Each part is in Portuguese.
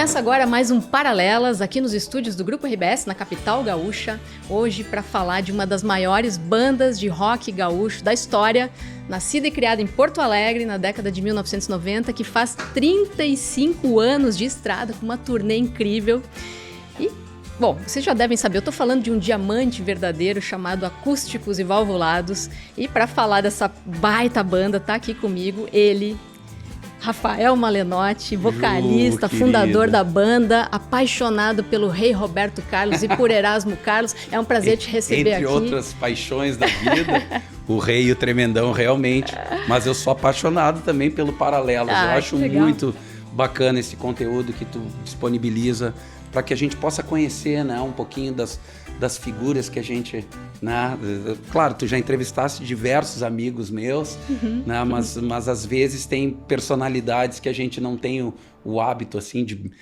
Começa agora mais um Paralelas aqui nos estúdios do Grupo RBS, na capital gaúcha, hoje para falar de uma das maiores bandas de rock gaúcho da história, nascida e criada em Porto Alegre na década de 1990, que faz 35 anos de estrada com uma turnê incrível. E, bom, vocês já devem saber, eu tô falando de um diamante verdadeiro chamado Acústicos e Valvulados, e para falar dessa baita banda, tá aqui comigo ele, Rafael Malenotti, vocalista, fundador da banda, apaixonado pelo rei Roberto Carlos e por Erasmo Carlos. É um prazer te receber aqui. Entre outras paixões da vida, o rei e o tremendão realmente. Mas eu sou apaixonado também pelo Paralelos. Eu acho muito bacana esse conteúdo que tu disponibiliza para que a gente possa conhecer, né, um pouquinho das figuras que a gente... Né? Claro, tu já entrevistaste diversos amigos meus, né? Mas às vezes tem personalidades que a gente não tem o hábito assim, de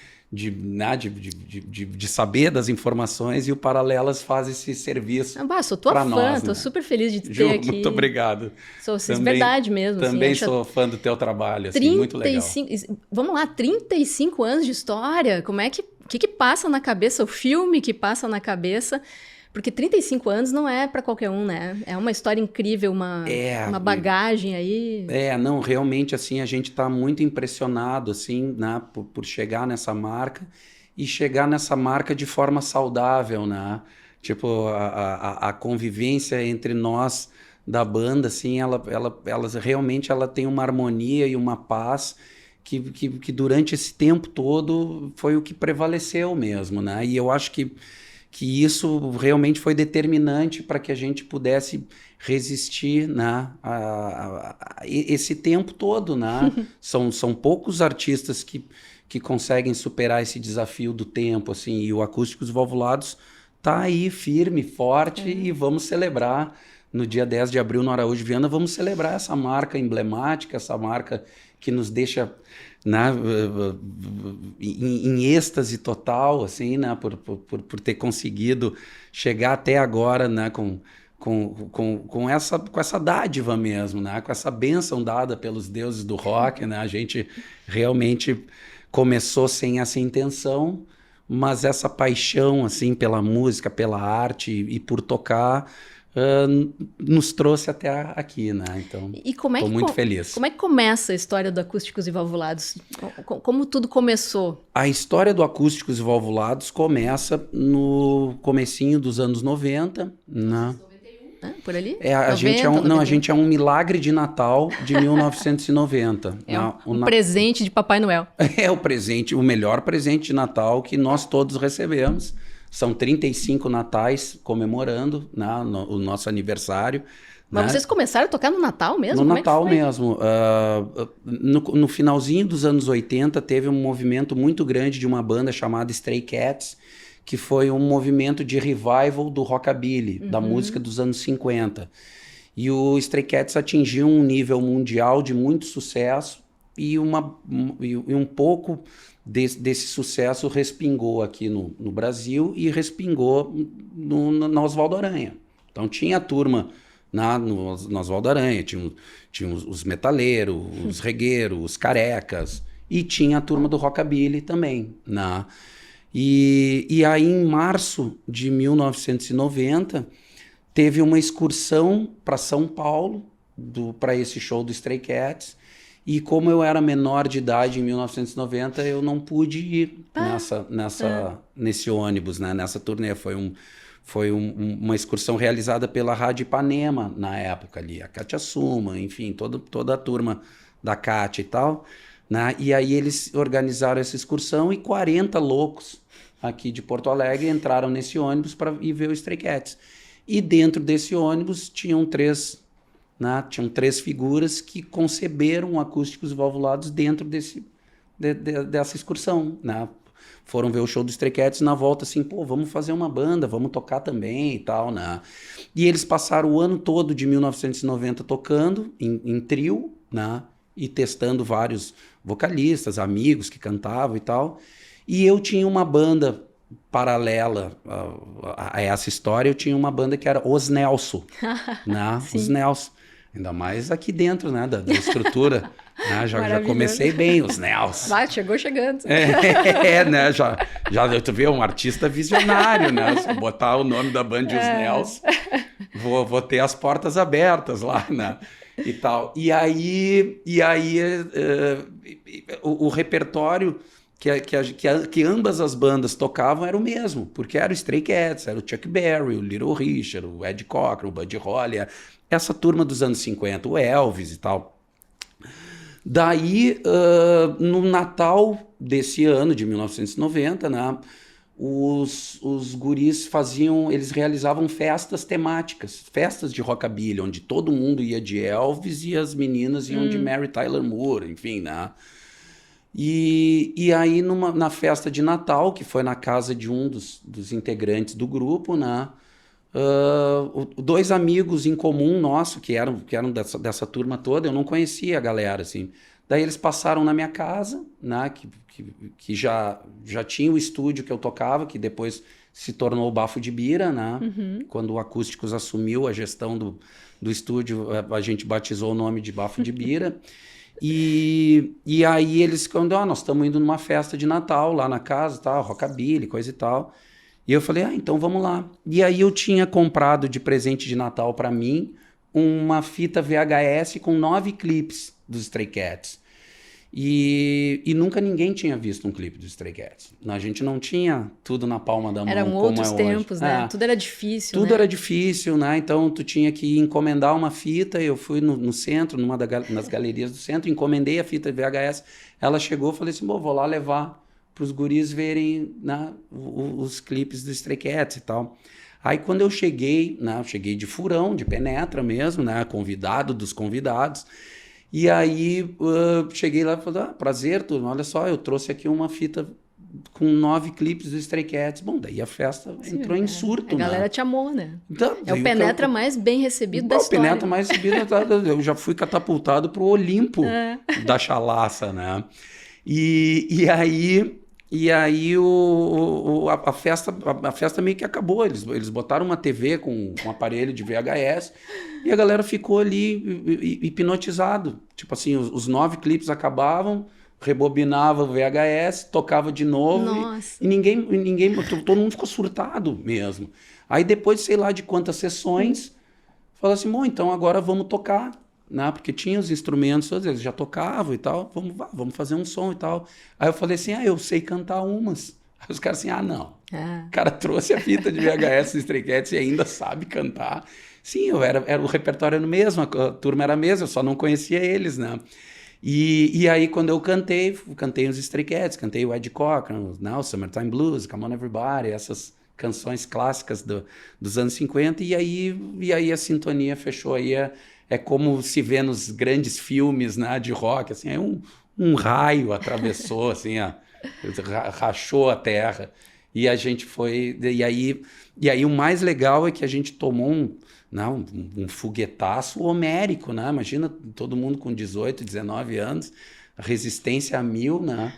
saber das informações, e o Paralelas faz esse serviço para nós. Sou tua fã, tô super feliz de te ter aqui. Muito obrigado. Sou verdade mesmo. Também assim, sou fã do teu trabalho, assim, muito legal. Vamos lá, 35 anos de história, como é que... O que passa na cabeça, o filme que passa na cabeça? Porque 35 anos não é para qualquer um, né? É uma história incrível, uma bagagem aí. Não, realmente, assim, a gente está muito impressionado, assim, né, por chegar nessa marca e chegar nessa marca de forma saudável, né? Tipo, a convivência entre nós da banda, assim, ela realmente tem uma harmonia e uma paz que durante esse tempo todo foi o que prevaleceu mesmo, né? E eu acho que isso realmente foi determinante para que a gente pudesse resistir, né, a esse tempo todo, né? São poucos artistas que conseguem superar esse desafio do tempo, assim, e o Acústicos Valvulados tá aí firme, forte, e vamos celebrar no dia 10 de abril no Araújo Viana, vamos celebrar essa marca emblemática, essa marca que nos deixa, né, em êxtase total, assim, né, por ter conseguido chegar até agora, né, com essa dádiva mesmo, né, com essa bênção dada pelos deuses do rock, né. A gente realmente começou sem essa intenção, mas essa paixão, assim, pela música, pela arte e por tocar nos trouxe até aqui, né? Então, estou muito feliz. Como é que começa a história do Acústicos e Valvulados? Como tudo começou? A história do Acústicos e Valvulados começa no comecinho dos anos 90, né? Por ali? A gente é um milagre de Natal de 1990. É um presente de Papai Noel. É o melhor presente de Natal que nós todos recebemos. São 35 natais comemorando, né, o nosso aniversário. Mas, né? Vocês começaram a tocar no Natal mesmo? No Natal mesmo. No finalzinho dos anos 80, teve um movimento muito grande de uma banda chamada Stray Cats, que foi um movimento de revival do rockabilly, da música dos anos 50. E o Stray Cats atingiu um nível mundial de muito sucesso e um pouco... Desse sucesso respingou aqui no Brasil e respingou na Osvaldo Aranha. Então tinha a turma no Osvaldo Aranha, tinha os metaleiros, os regueiros, os carecas, e tinha a turma do rockabilly também. Né? E aí em março de 1990 teve uma excursão para São Paulo para esse show do Stray Cats. E como eu era menor de idade em 1990, eu não pude ir nesse ônibus, né? Nessa turnê. Foi uma excursão realizada pela Rádio Ipanema na época ali. A Cátia Suma, enfim, toda a turma da Cátia e tal. Né? E aí eles organizaram essa excursão e 40 loucos aqui de Porto Alegre entraram nesse ônibus para ir ver o Stray Cats. E dentro desse ônibus tinham três figuras que conceberam Acústicos Valvulados dentro dessa excursão, né? Foram ver o show do Stray Cats, na volta assim, vamos fazer uma banda, vamos tocar também e tal, né? E eles passaram o ano todo de 1990 tocando em trio, né? E testando vários vocalistas, amigos que cantavam e tal. E eu tinha uma banda paralela a essa história, eu tinha uma banda que era Os Nelson, né? Os Nelson. Ainda mais aqui dentro, né, da estrutura Já comecei bem, os Nels. Chegou chegando. Né? Já tu vê, um artista visionário, né? Se botar o nome da banda de Os Nels, vou ter as portas abertas lá, né? E tal. E aí o repertório que ambas as bandas tocavam era o mesmo, porque era o Stray Cats, era o Chuck Berry, o Little Richard, o Ed Cochran, o Buddy Holly, essa turma dos anos 50, o Elvis e tal. Daí, no Natal desse ano, de 1990, né, os guris eles realizavam festas temáticas, festas de rockabilly, onde todo mundo ia de Elvis e as meninas iam de Mary Tyler Moore, enfim, né? E aí, na festa de Natal, que foi na casa de um dos integrantes do grupo, né? Dois amigos em comum nosso, que eram dessa turma toda, eu não conhecia a galera, assim. Daí eles passaram na minha casa, né, que já tinha o estúdio que eu tocava, que depois se tornou o Bafo de Bira, né? Quando o Acústicos assumiu a gestão do estúdio, a gente batizou o nome de Bafo de Bira. E aí eles, nós estamos indo numa festa de Natal lá na casa, tal, rockabilly, coisa e tal. E eu falei, então vamos lá. E aí eu tinha comprado de presente de Natal para mim uma fita VHS com 9 clipes dos Stray Cats. E nunca ninguém tinha visto um clipe dos Stray Cats. A gente não tinha tudo na palma da mão. Eram outros tempos, né? Tudo era difícil, Tudo era difícil, né? Então tu tinha que encomendar uma fita. Eu fui no centro, nas galerias do centro, encomendei a fita VHS. Ela chegou, falei assim, vou lá levar para os guris verem, né, os clipes do Stray Cats e tal. Aí quando eu cheguei, né, eu cheguei de furão, de penetra mesmo, né, convidado dos convidados, e aí cheguei lá e falei, prazer, turma, olha só, eu trouxe aqui uma fita com 9 clipes do Stray Cats. Bom, daí a festa entrou em surto. A galera te amou, né? Então, é o penetra mais bem recebido da história. O penetra mais recebido, eu já fui catapultado para o Olimpo da chalaça, né? E aí a festa meio que acabou. Eles botaram uma TV com um aparelho de VHS e a galera ficou ali hipnotizado. Tipo assim, os 9 clipes acabavam, rebobinava o VHS, tocava de novo e ninguém, todo mundo ficou surtado mesmo. Aí depois, sei lá de quantas sessões, falou assim, bom, então agora vamos tocar. Né? Porque tinha os instrumentos, eles já tocavam e tal, vamos fazer um som e tal. Aí eu falei assim, eu sei cantar umas. Aí os caras assim, não. O cara trouxe a fita de VHS do Stray Cats e ainda sabe cantar. Sim, o repertório era o mesmo, a turma era a mesma, eu só não conhecia eles, né? E aí quando eu cantei os Stray Cats, cantei o Ed Cochran, o Summertime Blues, Come On Everybody, essas canções clássicas dos anos 50, e aí a sintonia fechou aí. É como se vê nos grandes filmes, né, de rock, assim, aí um raio atravessou, assim, rachou a terra, e a gente foi... E aí o mais legal é que a gente tomou um foguetaço homérico, né? Imagina todo mundo com 18, 19 anos, a resistência a 1000, né?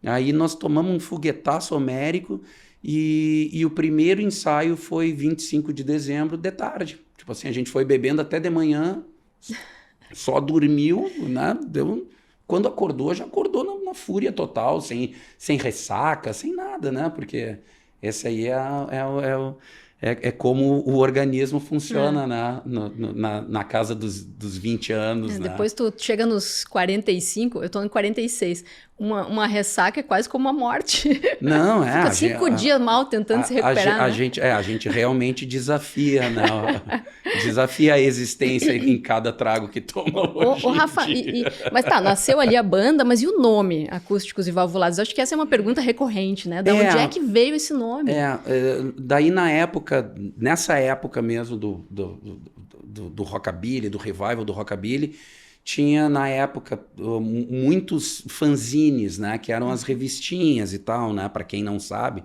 Aí nós tomamos um foguetaço homérico e o primeiro ensaio foi 25 de dezembro, de tarde. Tipo assim, a gente foi bebendo até de manhã, só dormiu, né? Quando acordou, já acordou na fúria total, sem ressaca, sem nada, né? Porque esse aí é como o organismo funciona na casa dos 20 anos. Né? Depois tu chega nos 45, eu tô em 46. Uma ressaca é quase como uma morte. Não, Fica 5 dias mal tentando se recuperar. A gente realmente desafia, né? Desafia a existência em cada trago que toma hoje. Rafa, mas nasceu ali a banda, mas e o nome, Acústicos e Valvulados? Eu acho que essa é uma pergunta recorrente, né? Da onde é que veio esse nome? Daí nessa época mesmo do rockabilly, do revival do rockabilly, tinha, na época, muitos fanzines, né? Que eram as revistinhas e tal, né? Para quem não sabe,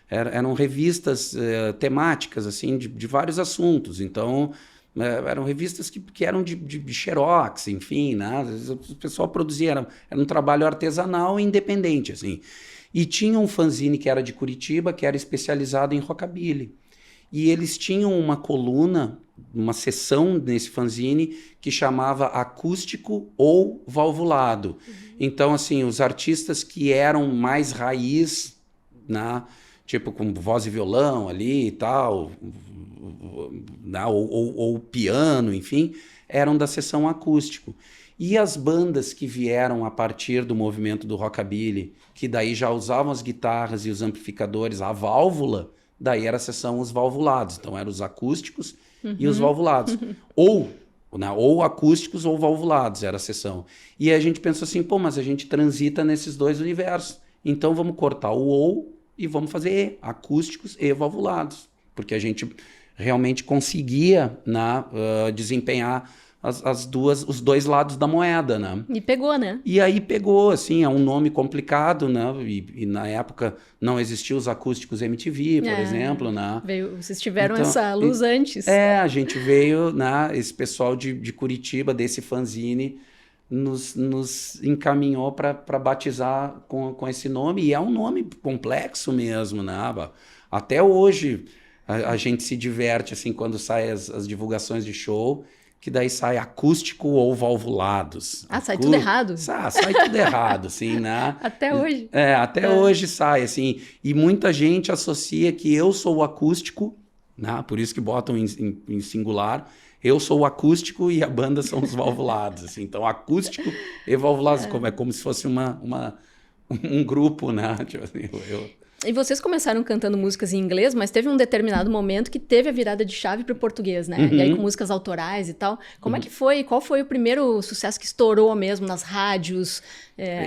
eram revistas temáticas, assim, de vários assuntos. Então, eram revistas que eram de xerox, enfim, né? O pessoal produzia, era um trabalho artesanal e independente, assim. E tinha um fanzine que era de Curitiba, que era especializado em rockabilly. e eles tinham uma coluna, uma seção nesse fanzine que chamava Acústico ou Valvulado. Então, assim, os artistas que eram mais raiz, né, tipo com voz e violão ali e tal, né, ou piano, enfim, eram da seção acústico. E as bandas que vieram a partir do movimento do rockabilly, que daí já usavam as guitarras e os amplificadores, a válvula, daí era a seção os valvulados. Então eram os acústicos e os valvulados. Ou, né, ou acústicos ou valvulados era a seção. E a gente pensou assim, pô, mas a gente transita nesses dois universos. Então vamos cortar o ou e vamos fazer e, acústicos e valvulados. Porque a gente realmente conseguia, né, desempenhar os dois lados da moeda, né? E pegou, né? E aí pegou, assim, é um nome complicado, né? E na época não existiam os acústicos MTV, por exemplo, né? Vocês tiveram essa luz antes. A gente veio, né? Esse pessoal de Curitiba, desse fanzine, nos encaminhou para batizar com esse nome. E é um nome complexo mesmo, né? Até hoje a gente se diverte, assim, quando saem as divulgações de show, que daí sai acústico ou valvulados. Sai tudo errado. Sai tudo errado, assim, né? Até hoje. Até hoje sai, assim. E muita gente associa que eu sou o acústico, né? Por isso que botam em singular. Eu sou o acústico e a banda são os valvulados, assim. Então, acústico e valvulados, como se fosse um grupo, né? Tipo assim, E vocês começaram cantando músicas em inglês, mas teve um determinado momento que teve a virada de chave para o português, né? E aí com músicas autorais e tal. Como é que foi? Qual foi o primeiro sucesso que estourou mesmo nas rádios?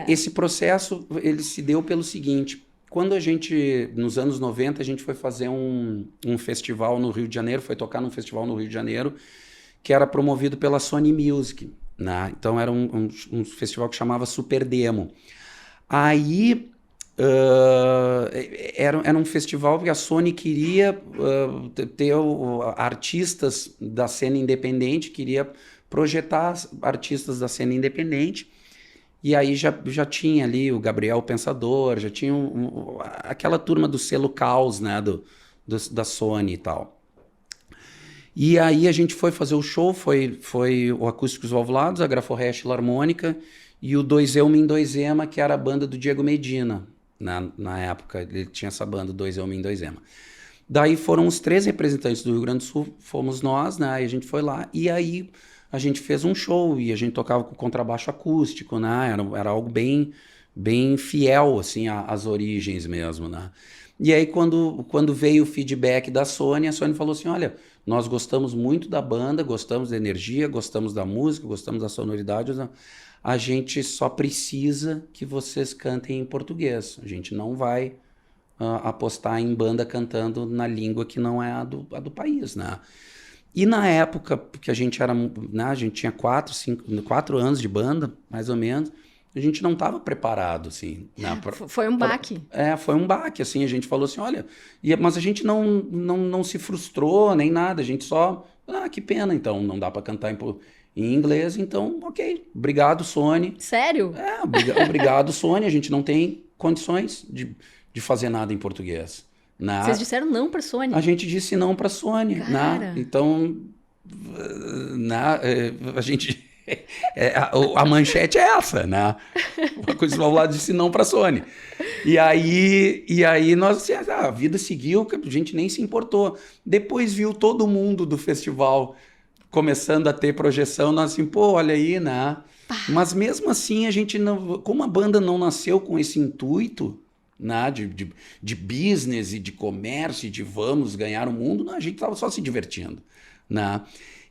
Esse processo, ele se deu pelo seguinte. Quando a gente, nos anos 90, a gente foi fazer um festival no Rio de Janeiro, foi tocar num festival no Rio de Janeiro, que era promovido pela Sony Music, né? Então era um festival que chamava Super Demo. Aí... era um festival que a Sony queria ter artistas da cena independente, queria projetar artistas da cena independente, e aí já tinha ali o Gabriel Pensador, já tinha aquela turma do selo Caos, né, da Sony e tal. E aí a gente foi fazer o show, foi o Acústicos Valvulados, a Graforrest Harmônica e o Dois Elma em Dois Ema, que era a banda do Diego Medina. Na época, ele tinha essa banda, Dois Elma em Dois Ema. Daí foram os 3 representantes do Rio Grande do Sul, fomos nós, né? E a gente foi lá, e aí a gente fez um show, e a gente tocava com contrabaixo acústico, né? Era algo bem fiel, assim, às origens mesmo, né? E aí, quando veio o feedback da Sony, a Sony falou assim, olha, nós gostamos muito da banda, gostamos da energia, gostamos da música, gostamos da sonoridade, a gente só precisa que vocês cantem em português. A gente não vai apostar em banda cantando na língua que não é a do país, né? E na época, porque a gente era, né, a gente tinha 4 anos de banda, mais ou menos, a gente não estava preparado, assim. Né, foi um baque. Foi um baque, assim. A gente falou assim, olha... mas a gente não se frustrou, nem nada. A gente só... que pena, então. Não dá para cantar em inglês, então, ok. Obrigado, Sony. Sério? Obrigado, Sony. A gente não tem condições de fazer nada em português. Né? Vocês disseram não para Sony? A gente disse não para Sony. Né? Então, a gente... a manchete é essa, né? Uma coisa do lado disse não para Sony. E aí nós, assim, a vida seguiu, a gente nem se importou. Depois viu todo mundo do festival começando a ter projeção, nós assim, pô, olha aí, né? Mas mesmo assim, a gente não... Como a banda não nasceu com esse intuito, né, de business e de comércio, e de vamos ganhar o mundo, não, a gente estava só se divertindo, né?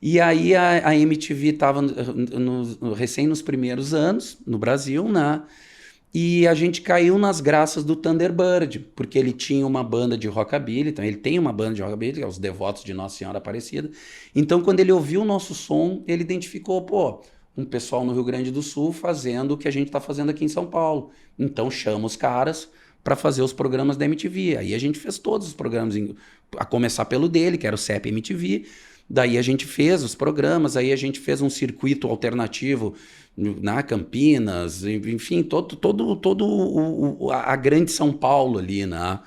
E aí a MTV estava recém nos primeiros anos, no Brasil, né? E a gente caiu nas graças do Thunderbird, porque ele tinha uma banda de rockabilly, então ele tem uma banda de rockabilly, que é os Devotos de Nossa Senhora Aparecida. Então, quando ele ouviu o nosso som, ele identificou, pô, um pessoal no Rio Grande do Sul fazendo o que a gente está fazendo aqui em São Paulo. Então, chama os caras para fazer os programas da MTV. Aí a gente fez todos os programas, a começar pelo dele, que era o CEP MTV. Daí a gente fez os programas, aí a gente fez um circuito alternativo na Campinas, enfim, todo a grande São Paulo ali, né?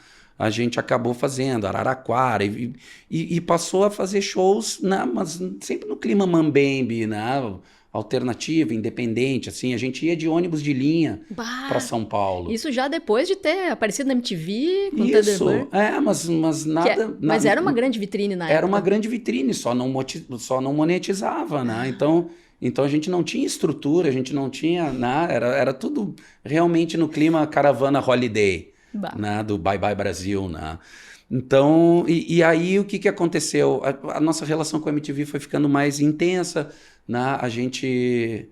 a gente acabou fazendo Araraquara e passou a fazer shows, né, mas sempre no clima mambembe, né, alternativo, independente, assim, a gente ia de ônibus de linha para São Paulo. Isso já depois de ter aparecido na MTV com Isso, Thunderbird. mas nada... Mas era uma grande vitrine na época. Era uma grande vitrine, só não monetizava, né? Então a gente não tinha estrutura, a gente não tinha, né? Era tudo realmente no clima caravana holiday, né? Do Bye Bye Brasil, né? Então, e aí o que aconteceu? A nossa relação com a MTV foi ficando mais intensa, né? A gente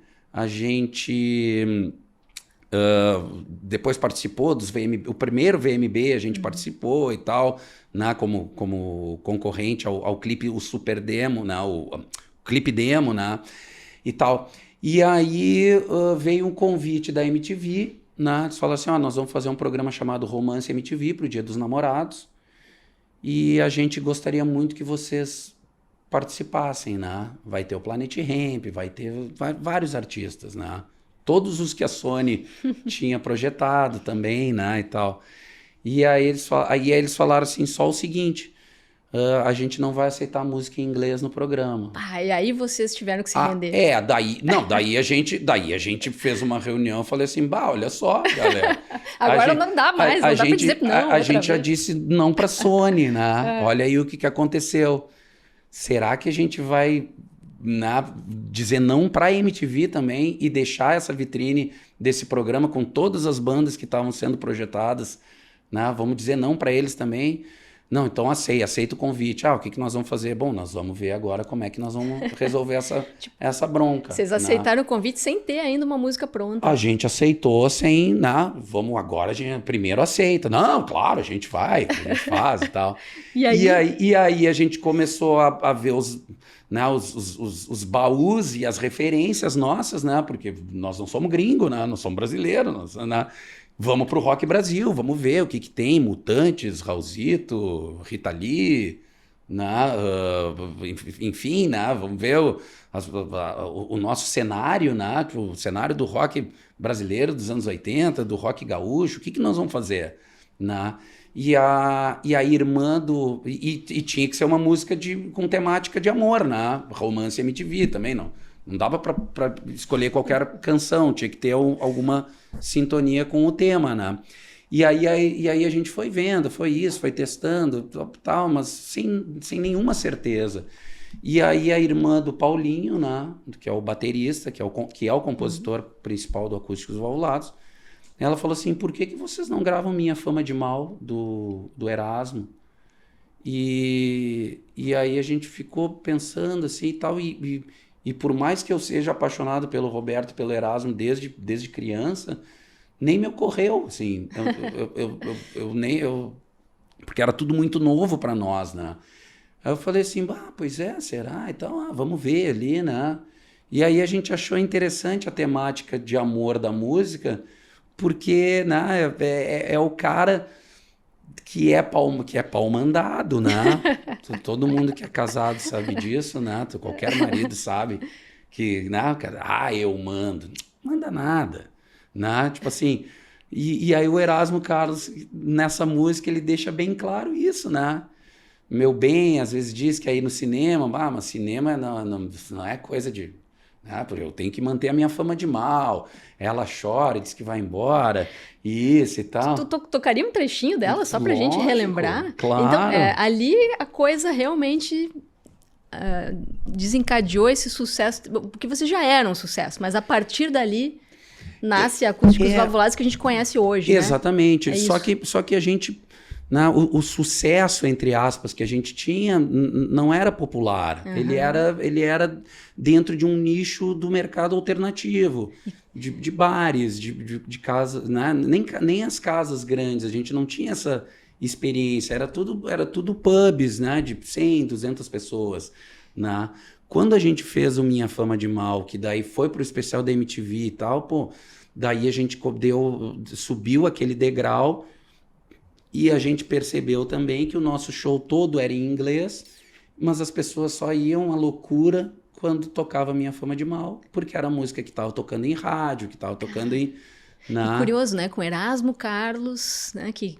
depois participou dos VMB, o primeiro VMB a gente participou e tal, né? Como concorrente ao clipe, o Super Demo, né? O clipe demo, né? E tal. E aí veio um convite da MTV, né? Eles falaram assim, nós vamos fazer um programa chamado Romance MTV para o Dia dos Namorados e a gente gostaria muito que vocês participassem, né? Vai ter o Planet Hemp, vai ter vários artistas, né? Todos os que a Sony tinha projetado também, né? E tal. E aí eles falaram assim, só o seguinte... a gente não vai aceitar música em inglês no programa. E aí vocês tiveram que se render. Daí a gente fez uma reunião, eu falei assim, olha só, galera. Agora não dá mais, não dá pra dizer não. A gente já disse não pra Sony, né? Olha aí o que aconteceu. Será que a gente vai dizer não pra MTV também e deixar essa vitrine desse programa com todas as bandas que estavam sendo projetadas, né? Vamos dizer não pra eles também? Não, então aceito o convite. O que nós vamos fazer? Bom, nós vamos ver agora como é que nós vamos resolver essa bronca. Vocês aceitaram o convite sem ter ainda uma música pronta. A gente aceitou sem, vamos agora, a gente primeiro aceita. Não, claro, a gente faz e tal. E aí a gente começou a ver os baús e as referências nossas, né? Porque nós não somos gringos, né? Não somos brasileiros, né? Vamos pro Rock Brasil, vamos ver o que tem, Mutantes, Raulzito, Rita Lee, né? Enfim, né? Vamos ver o nosso cenário, né? O cenário do rock brasileiro dos anos 80, do rock gaúcho, o que nós vamos fazer? Né? E a irmã do... E tinha que ser uma música com temática de amor, né? Romance MTV também, não dava para escolher qualquer canção, tinha que ter alguma sintonia com o tema, né? E aí a gente foi vendo, foi testando, tal, mas sem nenhuma certeza. E aí a irmã do Paulinho, né, que é o baterista, que é o compositor principal do Acústicos Valvulados, ela falou assim, por que vocês não gravam Minha Fama de Mal, do Erasmo? E aí a gente ficou pensando assim e tal, e por mais que eu seja apaixonado pelo Roberto e pelo Erasmo desde criança, nem me ocorreu, assim, porque era tudo muito novo para nós, né? Aí eu falei assim, pois é, será? Então, vamos ver ali, né? E aí a gente achou interessante a temática de amor da música, porque, né, é o cara que é pau mandado, né? Todo mundo que é casado sabe disso, né? Qualquer marido sabe que, né? Eu mando. Manda nada, né? Tipo assim, e aí o Erasmo Carlos, nessa música, ele deixa bem claro isso, né? Meu bem, às vezes diz que aí no cinema, mas cinema não é coisa de... Porque eu tenho que manter a minha fama de mal. Ela chora e diz que vai embora. Isso e tal. Tu tocaria um trechinho dela só pra gente relembrar? Claro. Então, ali a coisa realmente desencadeou esse sucesso, porque vocês já eram um sucesso, mas a partir dali nasce a Acústicos Valvulados que a gente conhece hoje, exatamente. Né? Só que a gente... o sucesso, entre aspas, que a gente tinha não era popular. Ele era dentro de um nicho do mercado alternativo, de bares, de casas, né? Nem as casas grandes, a gente não tinha essa experiência. Era tudo pubs, né? De 100, 200 pessoas. Né? Quando a gente fez o Minha Fama de Mal, que daí foi pro especial da MTV e tal, daí a gente subiu aquele degrau. E a gente percebeu também que o nosso show todo era em inglês, mas as pessoas só iam à loucura quando tocava Minha Fama de Mal, porque era a música que estava tocando em rádio, que estava tocando em... E curioso, né? Com Erasmo Carlos, né? Que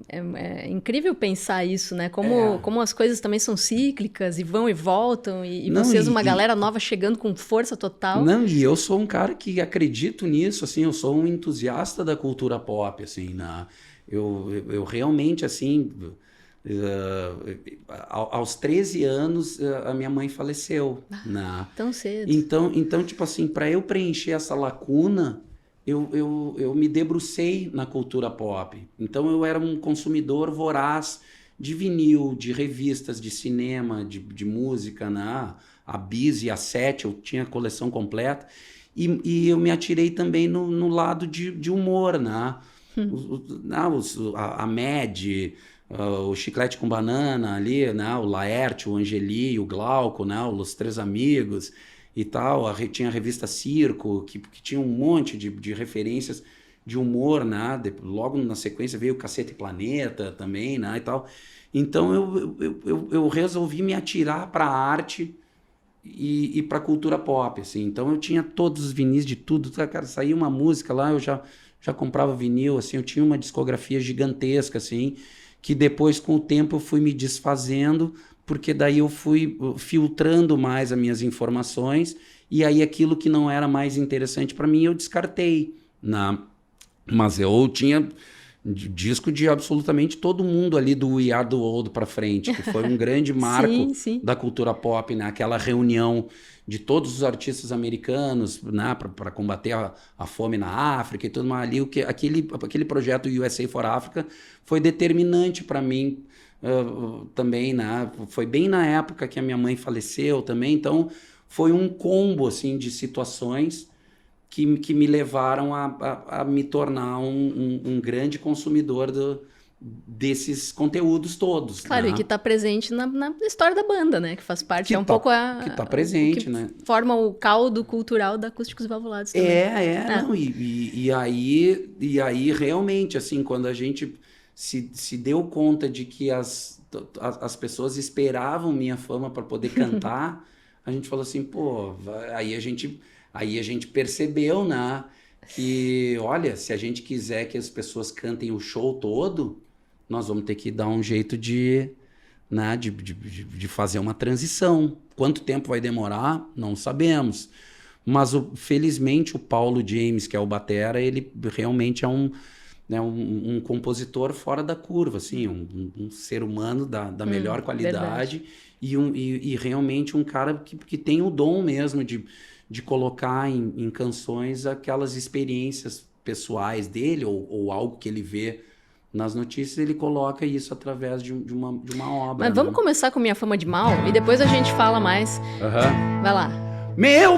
É incrível pensar isso, né? Como as coisas também são cíclicas e vão e voltam, e Não, vocês, uma galera nova chegando com força total. Não, e eu sou um cara que acredito nisso, assim, eu sou um entusiasta da cultura pop, assim, né? Eu realmente, assim, aos 13 anos, a minha mãe faleceu, né? Tão cedo. Então, tipo assim, para eu preencher essa lacuna, eu me debrucei na cultura pop. Então eu era um consumidor voraz de vinil, de revistas, de cinema, de música, né? A Bis e a Sete, eu tinha a coleção completa. E eu me atirei também no lado de humor, né? A Mad, o Chiclete com Banana ali, né? O Laerte, o Angeli, o Glauco, né? Os Três Amigos e tal. Tinha a revista Circo, que tinha um monte de referências de humor, né? Logo na sequência veio o Cacete e Planeta também, né? E tal. Então eu resolvi me atirar para a arte e para a cultura pop, assim. Então eu tinha todos os vinis de tudo, cara, saía uma música lá, eu já comprava vinil, assim, eu tinha uma discografia gigantesca, assim, que depois com o tempo eu fui me desfazendo, porque daí eu fui filtrando mais as minhas informações, e aí aquilo que não era mais interessante para mim eu descartei, né? Mas eu tinha disco de absolutamente todo mundo ali do We Are The World para frente, que foi um grande marco sim. da cultura pop, né? Aquela reunião de todos os artistas americanos, né? Para combater a fome na África e tudo mais ali. Aquele projeto USA for Africa foi determinante para mim também, né? Foi bem na época que a minha mãe faleceu também, então foi um combo assim, de situações que me levaram a me tornar um grande consumidor desses conteúdos todos. Claro, né? e que está presente na história da banda, né? Que faz parte, Que pouco que tá presente, que né? forma o caldo cultural da Acústicos Valvulados também. Não, e aí realmente, assim, quando a gente se deu conta de que as pessoas esperavam minha fama para poder cantar, a gente falou assim, pô, aí a gente percebeu, né, que, olha, se a gente quiser que as pessoas cantem o show todo, nós vamos ter que dar um jeito né, de fazer uma transição. Quanto tempo vai demorar? Não sabemos. Mas, felizmente, o Paulo James, que é o batera, ele realmente é um compositor fora da curva, assim, um ser humano da melhor qualidade e realmente um cara que tem o dom mesmo de colocar em canções aquelas experiências pessoais dele ou algo que ele vê nas notícias, ele coloca isso através de uma obra. Mas vamos começar com Minha Fama de Mal e depois a gente fala mais. Vai lá. Meu!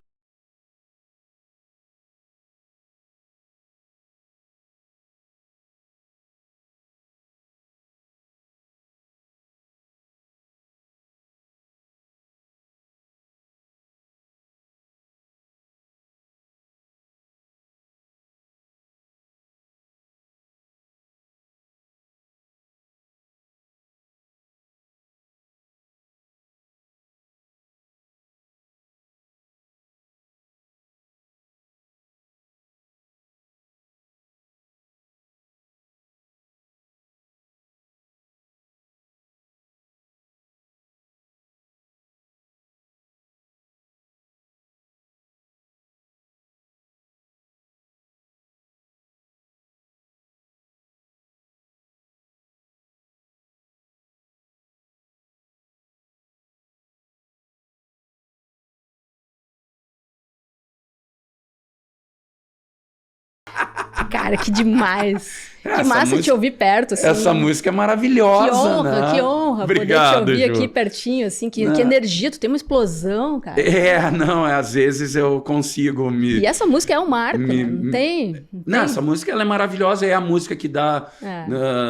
Cara, que demais. Que massa te ouvir perto, assim. Essa música é maravilhosa, que honra, né? Que honra Obrigado, poder te ouvir Ju. aqui pertinho, assim. Que energia, tu tem uma explosão, cara. Às vezes eu consigo me... E essa música é um marco, né? Não tem... Não, essa música ela é maravilhosa, é a música que dá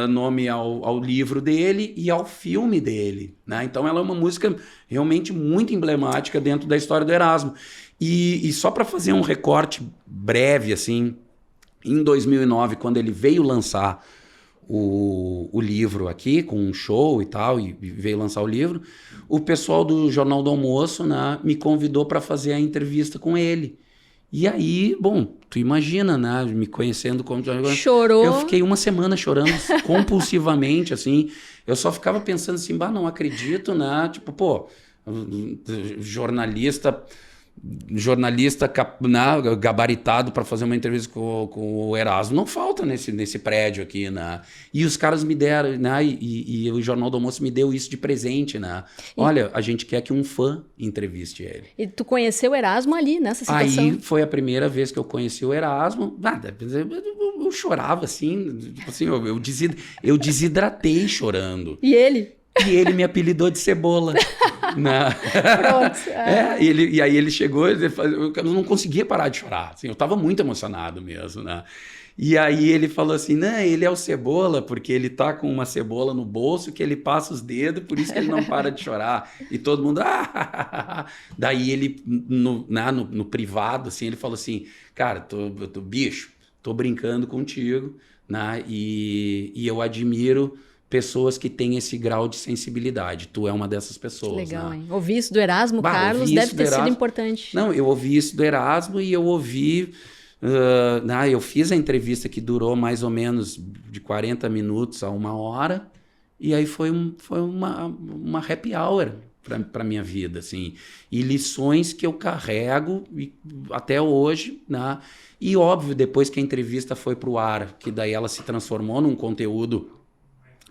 nome ao livro dele e ao filme dele, né? Então ela é uma música realmente muito emblemática dentro da história do Erasmo. E só para fazer um recorte breve, assim, em 2009, quando ele veio lançar o livro aqui, com um show e tal, e veio lançar o livro, o pessoal do Jornal do Almoço, né, me convidou para fazer a entrevista com ele. E aí, bom, tu imagina, né? Me conhecendo como... Chorou? Eu fiquei uma semana chorando compulsivamente, assim. Eu só ficava pensando assim, bah, não acredito, né? Tipo, pô, jornalista né, gabaritado para fazer uma entrevista com o Erasmo não falta nesse prédio aqui, né? E os caras me deram, né? E o Jornal do Almoço me deu isso de presente, né? Olha, a gente quer que um fã entreviste ele. E tu conheceu o Erasmo ali, nessa situação? Aí foi a primeira vez que eu conheci o Erasmo. Eu chorava assim, tipo assim, eu desidratei chorando. E ele? E ele me apelidou de Cebola. Né? Pronto. E aí ele chegou, eu não conseguia parar de chorar. Assim, eu estava muito emocionado mesmo, né? E aí ele falou assim, né, ele é o Cebola, porque ele tá com uma cebola no bolso que ele passa os dedos, por isso que ele não para de chorar. E todo mundo... Daí ele, no privado, assim, ele falou assim, cara, bicho, tô brincando contigo, né? E eu admiro pessoas que têm esse grau de sensibilidade. Tu é uma dessas pessoas. Legal, né? hein? Ouvir isso do Erasmo, Carlos, deve ter sido importante. Não, eu ouvi isso do Erasmo e eu ouvi... eu fiz a entrevista que durou mais ou menos de 40 minutos a 1 hora e aí foi uma happy hour para minha vida, assim. E lições que eu carrego até hoje, né? E óbvio, depois que a entrevista foi para o ar, que daí ela se transformou num conteúdo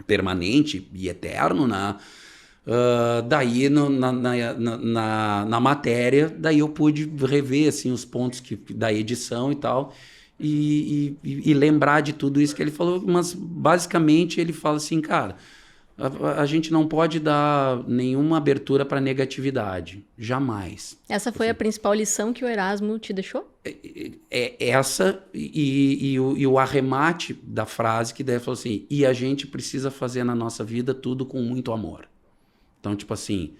permanente e eterno, né? Daí na matéria, daí eu pude rever assim, os pontos da edição e tal, e lembrar de tudo isso que ele falou, mas basicamente ele fala assim, cara, a gente não pode dar nenhuma abertura para negatividade, jamais. Essa foi a principal lição que o Erasmo te deixou? Essa e o arremate da frase que daí falou assim, e a gente precisa fazer na nossa vida tudo com muito amor. Então, tipo assim,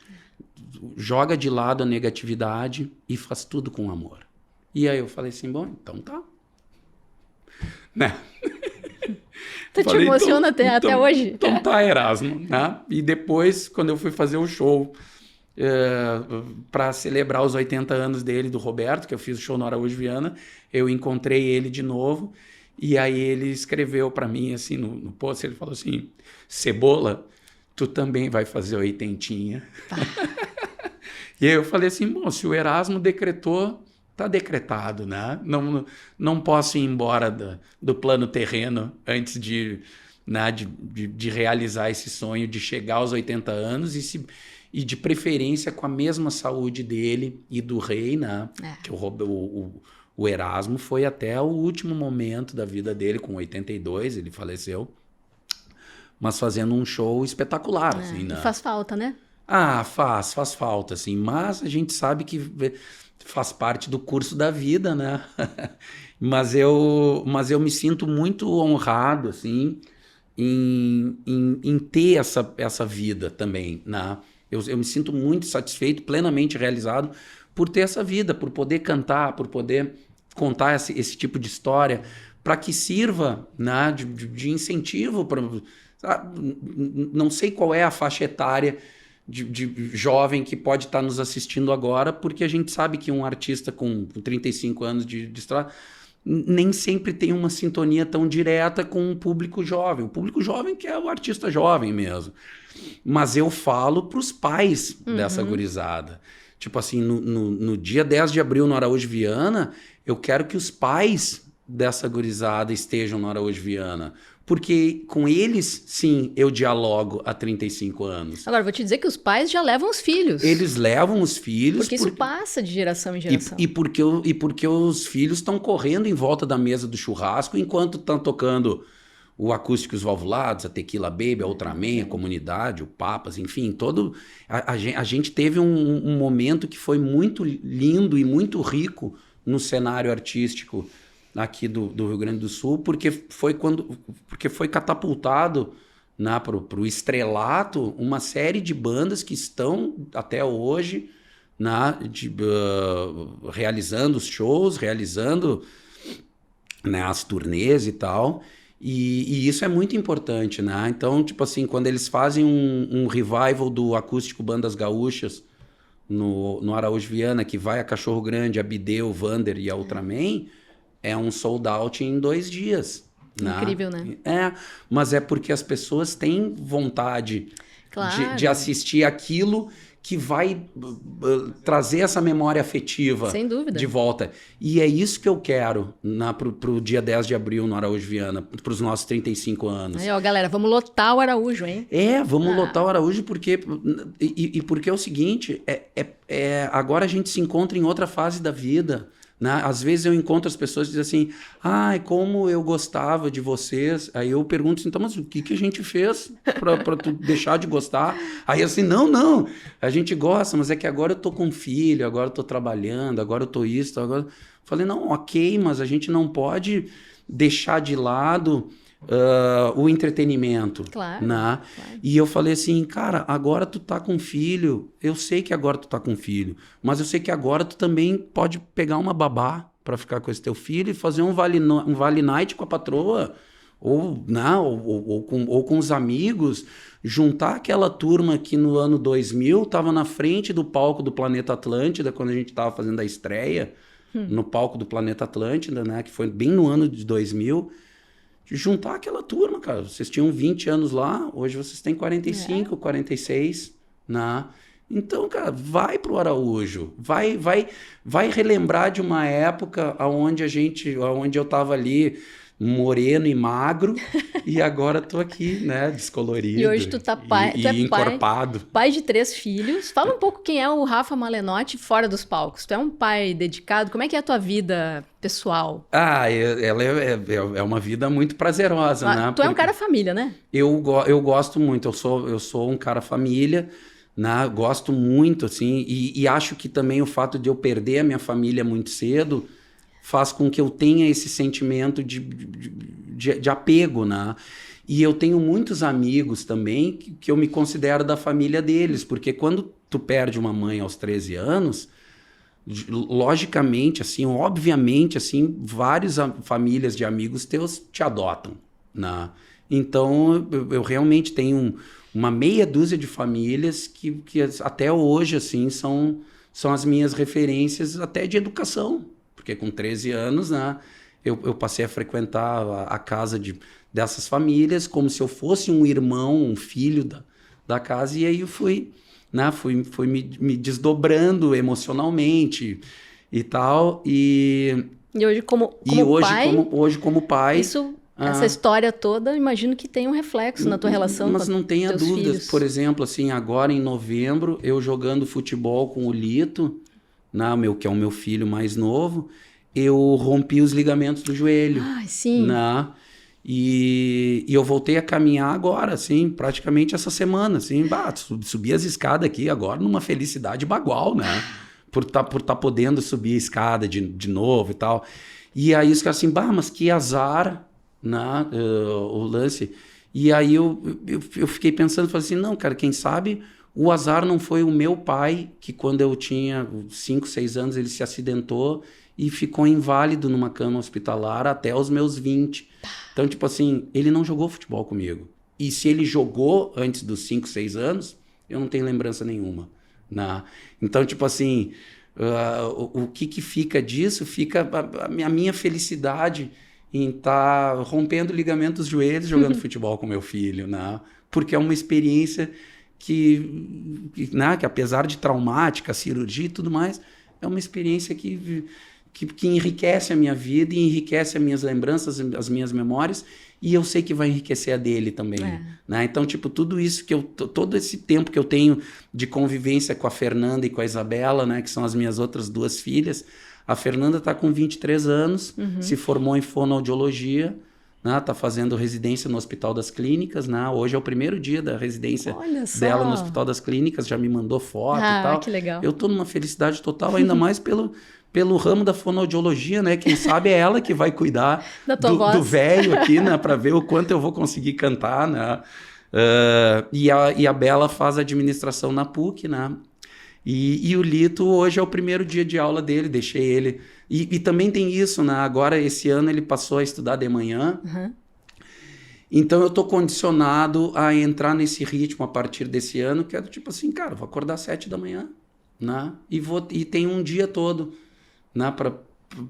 joga de lado a negatividade e faz tudo com amor. E aí eu falei assim, bom, então tá. Né? Tu te emociona até hoje? Então tá, Erasmo. Né? E depois, quando eu fui fazer o show para celebrar os 80 anos dele, do Roberto, que eu fiz o show no Araújo Viana, eu encontrei ele de novo, e aí ele escreveu para mim, assim, no post, ele falou assim, Cebola, tu também vai fazer 80. E aí eu falei assim, bom, se o Erasmo decretou, tá decretado, né? Não posso ir embora do plano terreno antes de realizar esse sonho de chegar aos 80 anos e de preferência com a mesma saúde dele e do rei, né? Que o Erasmo foi até o último momento da vida dele, com 82, ele faleceu, mas fazendo um show espetacular, assim, né? Faz falta, né? Faz falta, assim, mas a gente sabe que faz parte do curso da vida, né? mas eu me sinto muito honrado, assim, em ter essa vida também, né? Eu me sinto muito satisfeito, plenamente realizado por ter essa vida, por poder cantar, por poder contar esse tipo de história, para que sirva, né, de incentivo para... Não sei qual é a faixa etária de jovem que pode estar nos assistindo agora, porque a gente sabe que um artista com 35 anos de estrada nem sempre tem uma sintonia tão direta com o público jovem. O público jovem que é o artista jovem mesmo. Mas eu falo para os pais dessa gurizada. Tipo assim, no dia 10 de abril no Araújo Viana, eu quero que os pais dessa gurizada estejam no Araújo Viana. Porque com eles, sim, eu dialogo há 35 anos. Agora, vou te dizer que os pais já levam os filhos. Eles levam os filhos. Porque isso passa de geração em geração. E porque os filhos estão correndo em volta da mesa do churrasco enquanto estão tocando o Acústicos Valvulados, a Tequila Baby, a Ultraman, a Comunidade, o Papas, enfim, todo... A gente teve um momento que foi muito lindo e muito rico no cenário artístico aqui do Rio Grande do Sul, porque foi catapultado, né, para o estrelato uma série de bandas que estão até hoje, né, realizando os shows, realizando, né, as turnês e tal, e isso é muito importante, né? Então, tipo assim, quando eles fazem um revival do Acústico Bandas Gaúchas no Araújo Viana, que vai a Cachorro Grande, a Bideu, o Vander e a Ultraman, é um sold out em 2 dias. Incrível, né? Mas é porque as pessoas têm vontade de assistir aquilo que vai trazer essa memória afetiva sem dúvida, de volta. E é isso que eu quero pro dia 10 de abril no Araújo Viana, pros nossos 35 anos. Aí, ó, galera, vamos lotar o Araújo, hein? Vamos lotar o Araújo porque é o seguinte, agora a gente se encontra em outra fase da vida. Né? Às vezes eu encontro as pessoas que dizem assim, como eu gostava de vocês. Aí eu pergunto assim, então, mas o que a gente fez para tu deixar de gostar? Aí assim, não, a gente gosta, mas é que agora eu tô com filho, agora eu tô trabalhando, agora eu tô isso, agora... Falei, não, ok, mas a gente não pode deixar de lado o entretenimento. Claro, né? Claro. E eu falei assim, cara, agora tu tá com filho, eu sei que agora tu tá com filho, mas eu sei que agora tu também pode pegar uma babá para ficar com esse teu filho e fazer um vale night com a patroa, ou com os amigos, juntar aquela turma que no ano 2000 tava na frente do palco do Planeta Atlântida, quando a gente tava fazendo a estreia, no palco do Planeta Atlântida, né? Que foi bem no ano de 2000, juntar aquela turma, cara. Vocês tinham 20 anos lá, hoje vocês têm 45, 46, né? Então, cara, vai pro Araújo, vai relembrar de uma época onde eu tava ali moreno e magro, e agora tô aqui, né, descolorido. E hoje tu tá pai, tu é encorpado. Pai de 3 filhos. Fala um pouco quem é o Rafa Malenotti fora dos palcos. Tu é um pai dedicado, como é que é a tua vida pessoal? Ela é uma vida muito prazerosa, né? Tu é um cara família, né? Eu gosto muito, eu sou um cara família, né? Gosto muito, assim, e acho que também o fato de eu perder a minha família muito cedo faz com que eu tenha esse sentimento de apego, né? E eu tenho muitos amigos também que eu me considero da família deles, porque quando tu perde uma mãe aos 13 anos, logicamente, assim, obviamente, assim, várias famílias de amigos teus te adotam, né? Então, eu realmente tenho uma meia dúzia de famílias que até hoje, assim, são as minhas referências até de educação. Porque com 13 anos, né, eu passei a frequentar a casa dessas famílias como se eu fosse um irmão, um filho da casa. E aí eu fui me desdobrando emocionalmente e tal. E hoje como pai... Essa história toda, imagino que tem um reflexo na tua relação com os teus filhos. Mas não tenha dúvidas. Por exemplo, assim, agora em novembro, eu jogando futebol com o Lito, que é o meu filho mais novo, eu rompi os ligamentos do joelho. Sim. E eu voltei a caminhar agora, assim, praticamente essa semana, assim, subi as escadas aqui agora numa felicidade bagual, né? Por tá podendo subir a escada de novo e tal. E aí os caras assim, mas que azar, né? O lance. E aí eu fiquei pensando, falei assim, não, cara, quem sabe o azar não foi o meu pai, que quando eu tinha 5, 6 anos, ele se acidentou e ficou inválido numa cama hospitalar até os meus 20. Então, tipo assim, ele não jogou futebol comigo. E se ele jogou antes dos 5, 6 anos, eu não tenho lembrança nenhuma. Né? Então, tipo assim, o que fica disso? Fica a minha felicidade em estar rompendo ligamentos dos joelhos jogando futebol com meu filho. Né? Porque é uma experiência que apesar de traumática, cirurgia e tudo mais, é uma experiência que enriquece a minha vida e enriquece as minhas lembranças, as minhas memórias, e eu sei que vai enriquecer a dele também. Né? Então, tipo, tudo isso todo esse tempo que eu tenho de convivência com a Fernanda e com a Isabela, né, que são as minhas outras 2 filhas, a Fernanda está com 23 anos, se formou em fonoaudiologia, né, tá fazendo residência no Hospital das Clínicas, né? Hoje é o primeiro dia da residência dela no Hospital das Clínicas, já me mandou foto e tal. Que legal. Eu tô numa felicidade total, ainda mais pelo ramo da fonoaudiologia, né? Quem sabe é ela que vai cuidar do velho aqui, né? Para ver o quanto eu vou conseguir cantar, né? E a Bela faz administração na PUC, né? E o Lito hoje é o primeiro dia de aula dele, deixei ele... E também tem isso, né? Agora, esse ano, ele passou a estudar de manhã. Então, eu tô condicionado a entrar nesse ritmo a partir desse ano, que é do tipo assim, cara, vou acordar às 7 da manhã. né? E tenho um dia todo, né?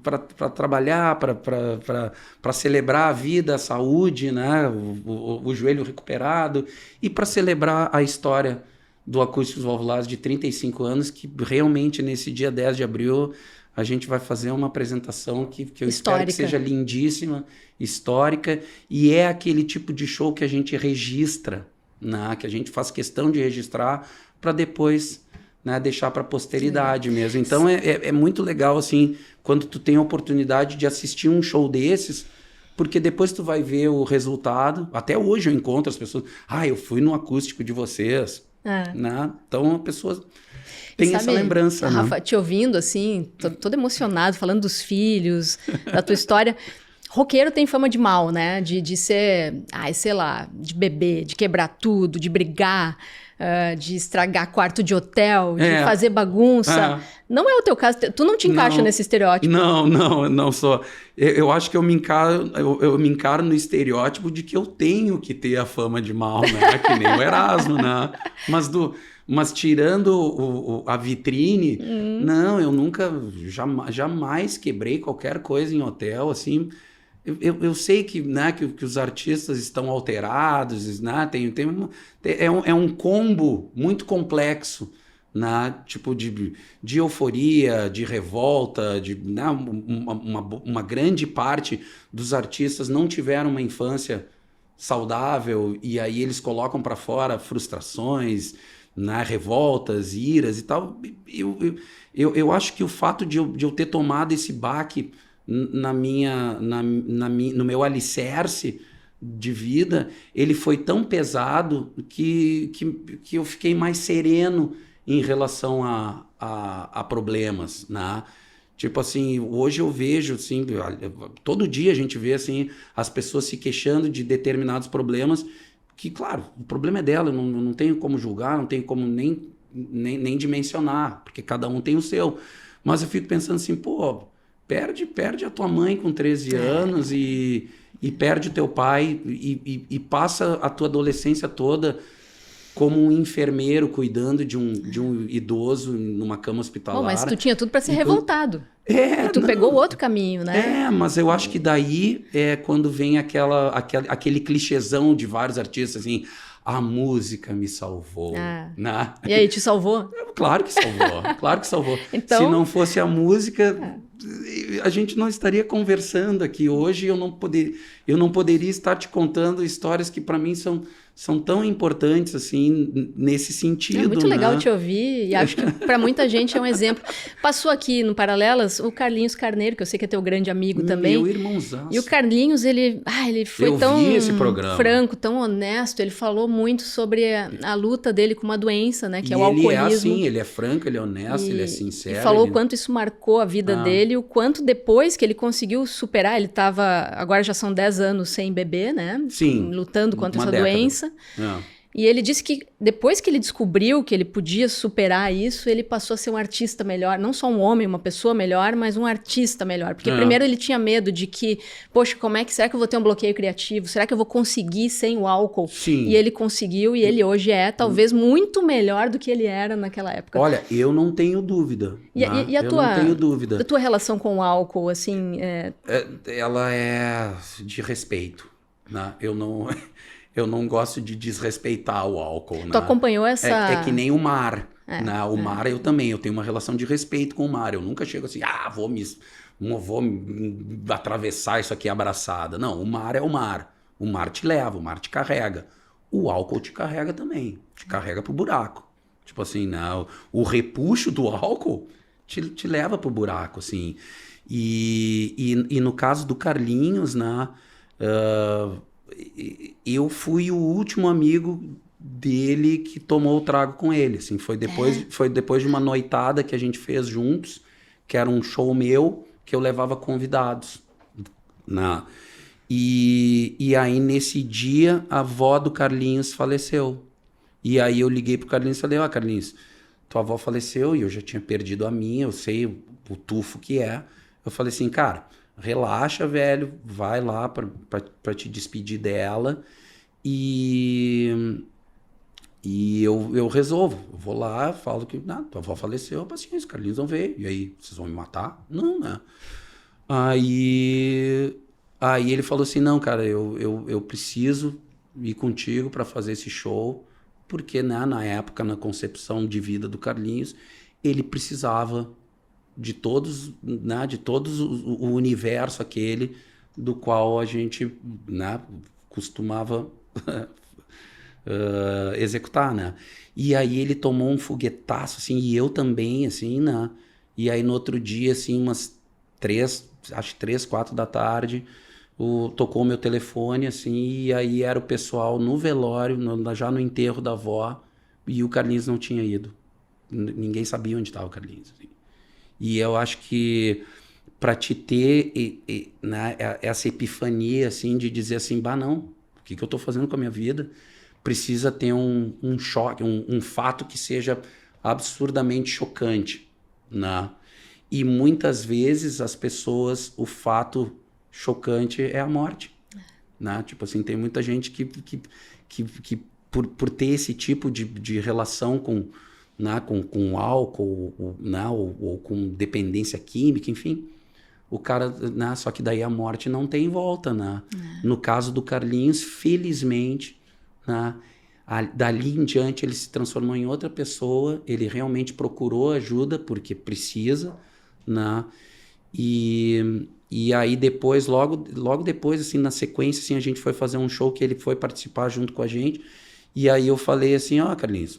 Para trabalhar, para celebrar a vida, a saúde, né? O joelho recuperado e para celebrar a história do Acústicos Valvulares de 35 anos, que realmente nesse dia 10 de abril a gente vai fazer uma apresentação que eu espero que seja lindíssima, histórica, e é aquele tipo de show que a gente registra, né? Que a gente faz questão de registrar para depois, né, deixar para a posteridade mesmo. Então é muito legal assim quando tu tem a oportunidade de assistir um show desses, porque depois tu vai ver o resultado. Até hoje eu encontro as pessoas, eu fui no acústico de vocês, né? Então a pessoa tem essa lembrança, Rafa, né? te ouvindo assim, todo emocionado, falando dos filhos, da tua história. Roqueiro tem fama de mal, né? De ser, sei lá, de beber, de quebrar tudo, de brigar, de estragar quarto de hotel, de fazer bagunça. Não é o teu caso, tu não te encaixa nesse estereótipo. Não sou. Eu acho que eu me encaro no estereótipo de que eu tenho que ter a fama de mal, né? Que nem o Erasmo, né? Mas tirando a vitrine, não, eu nunca, jamais quebrei qualquer coisa em hotel, assim. Eu sei que, né, que os artistas estão alterados, né, é um combo muito complexo, né, tipo de euforia, de revolta, né, uma grande parte dos artistas não tiveram uma infância saudável e aí eles colocam para fora frustrações, né, revoltas, iras e tal. Eu acho que o fato de eu ter tomado esse baque no meu alicerce de vida, ele foi tão pesado que eu fiquei mais sereno em relação a problemas, né? Tipo assim, hoje eu vejo, assim, todo dia a gente vê, assim, as pessoas se queixando de determinados problemas que, claro, o problema é dela, eu não tenho como julgar, não tenho como nem dimensionar, porque cada um tem o seu. Mas eu fico pensando assim, pô, perde a tua mãe com 13 anos e perde o teu pai e passa a tua adolescência toda como um enfermeiro cuidando de um idoso numa cama hospitalar. Mas tu tinha tudo para ser revoltado. E tu pegou outro caminho, né? Mas eu acho que daí é quando vem aquele clichêzão de vários artistas, assim, a música me salvou. Né? E aí, te salvou? Claro que salvou, claro que salvou. Então... Se não fosse a música, a gente não estaria conversando aqui. Hoje eu não poderia estar te contando histórias que para mim são tão importantes assim nesse sentido. É muito legal, né? te ouvir e acho que para muita gente é um exemplo. Passou aqui no Paralelas o Carlinhos Carneiro, que eu sei que é teu grande amigo também. Meu irmãozaço. E o Carlinhos, ele foi tão franco, tão honesto, ele falou muito sobre a luta dele com uma doença, né, que é o alcoolismo. Ele é assim, ele é franco, ele é honesto, ele é sincero. E falou o quanto isso marcou a vida dele, o quanto depois que ele conseguiu superar, ele estava, agora já são 10 anos sem beber, né? Sim. Lutando contra essa doença. E ele disse que depois que ele descobriu que ele podia superar isso, ele passou a ser um artista melhor. Não só um homem, uma pessoa melhor, mas um artista melhor. Porque primeiro ele tinha medo de que, poxa, será que eu vou ter um bloqueio criativo? Será que eu vou conseguir sem o álcool? Sim. E ele conseguiu e ele hoje é talvez muito melhor do que ele era naquela época. Olha, eu não tenho dúvida. E a eu não tenho dúvida. A tua relação com o álcool, assim... Ela é de respeito, né? Eu não gosto de desrespeitar o álcool. Tu acompanhou essa... É que nem o mar. Né? O mar eu tenho uma relação de respeito com o mar. Eu nunca chego assim, vou atravessar isso aqui abraçada. Não, o mar é o mar. O mar te leva, o mar te carrega. O álcool te carrega também. Te carrega pro buraco. Tipo assim, né? O repuxo do álcool te leva pro buraco, assim. E no caso do Carlinhos, né? Eu fui o último amigo dele que tomou o trago com ele, assim, foi depois de uma noitada que a gente fez juntos, que era um show meu, que eu levava convidados, né? E aí nesse dia a avó do Carlinhos faleceu, e aí eu liguei pro Carlinhos e falei, Carlinhos, tua avó faleceu e eu já tinha perdido a minha, eu sei o tufo que é. Eu falei assim, cara, relaxa, velho, vai lá pra te despedir dela e E eu resolvo. Eu vou lá, falo que tua avó faleceu, paciência, o Carlinhos não veio. E aí, vocês vão me matar? Não, né? Aí ele falou assim, não, cara, eu preciso ir contigo para fazer esse show, porque, né, na época, na concepção de vida do Carlinhos, ele precisava de todos, né, o universo aquele do qual a gente, né, costumava executar, né? E aí ele tomou um foguetaço, assim, e eu também, assim, né? E aí no outro dia, assim, umas 3, 4 da tarde, tocou o meu telefone, assim, e aí era o pessoal no velório, já no enterro da avó, e o Carlinhos não tinha ido. Ninguém sabia onde estava o Carlinhos. Assim. E eu acho que para te ter né, essa epifania, assim, de dizer assim, bah, não, o que eu estou fazendo com a minha vida? Precisa ter um choque, um fato que seja absurdamente chocante, né? E muitas vezes as pessoas, o fato chocante é a morte, né? Tipo assim, tem muita gente que por ter esse tipo de relação com, né, com álcool, né, ou com dependência química, enfim, o cara, né, só que daí a morte não tem volta, né? No caso do Carlinhos, felizmente, né, dali em diante ele se transformou em outra pessoa, ele realmente procurou ajuda porque precisa, né? E aí depois, logo depois, assim, na sequência, assim, a gente foi fazer um show que ele foi participar junto com a gente. E aí eu falei assim, ó, Carlinhos,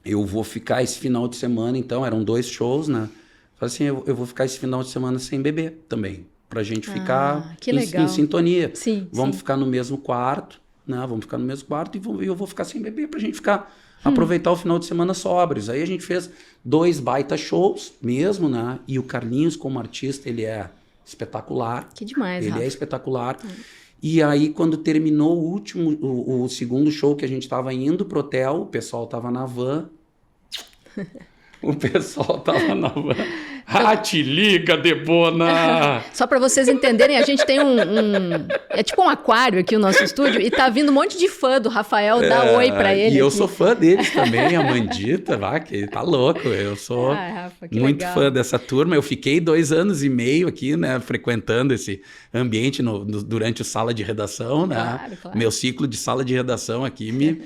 eu vou ficar esse final de semana, então, eram 2 shows, né? Falei assim, eu vou ficar esse final de semana sem beber também, pra gente ficar em sintonia. Sim, vamos ficar no mesmo quarto, né? Vamos ficar no mesmo quarto e eu vou ficar sem beber pra gente ficar... aproveitar o final de semana sóbrios. Aí a gente fez 2 baita shows mesmo, né? E o Carlinhos, como artista, ele é espetacular. Que demais, Ele Rafa. é espetacular. E aí, quando terminou o segundo show que a gente estava indo pro hotel, o pessoal tava na van. O pessoal tava na van. Ah, te liga, Debona! Só para vocês entenderem, a gente tem é tipo um aquário aqui no nosso estúdio e tá vindo um monte de fã do Rafael dar oi para ele. E eu aqui. sou fã deles também, a Mandita, que tá louco. Eu sou Rafa, muito legal. fã dessa turma. Eu fiquei 2 anos e meio aqui, né, frequentando esse ambiente durante o sala de redação, né? Claro. Meu ciclo de sala de redação aqui me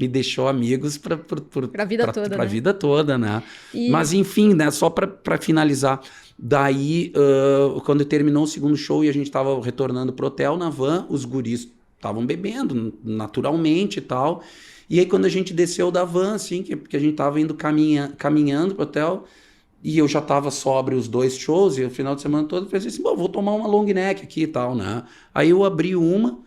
deixou amigos para a vida toda, pra né? vida toda, né? Mas enfim, né, só para finalizar, daí quando terminou o segundo show e a gente estava retornando pro hotel na van, os guris estavam bebendo naturalmente e tal. E aí quando a gente desceu da van, assim, que a gente estava indo caminhando pro hotel, e eu já estava sóbrio os 2 shows, e o final de semana todo eu pensei assim, bom, vou tomar uma long neck aqui e tal, né? Aí eu abri uma,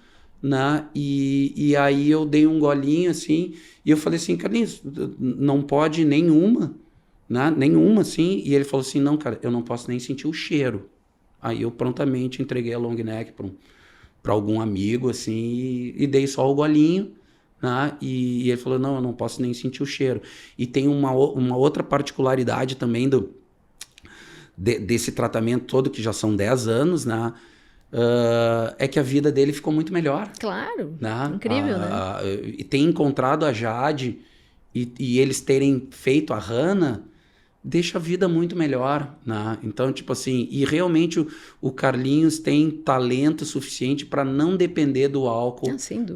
né? E aí eu dei um golinho assim, e eu falei assim, Carlinhos, não pode nenhuma, né? Nenhuma, assim. E ele falou assim, não, cara, eu não posso nem sentir o cheiro. Aí eu prontamente entreguei a long neck para algum amigo, assim, e dei só o golinho, né? E ele falou, não, eu não posso nem sentir o cheiro. E tem uma outra particularidade também desse tratamento todo, que já são 10 anos, né? É que a vida dele ficou muito melhor. Claro, né? incrível, né? E ter encontrado a Jade e eles terem feito a Hannah deixa a vida muito melhor, né? Então, tipo assim, e realmente o Carlinhos tem talento suficiente para não depender do álcool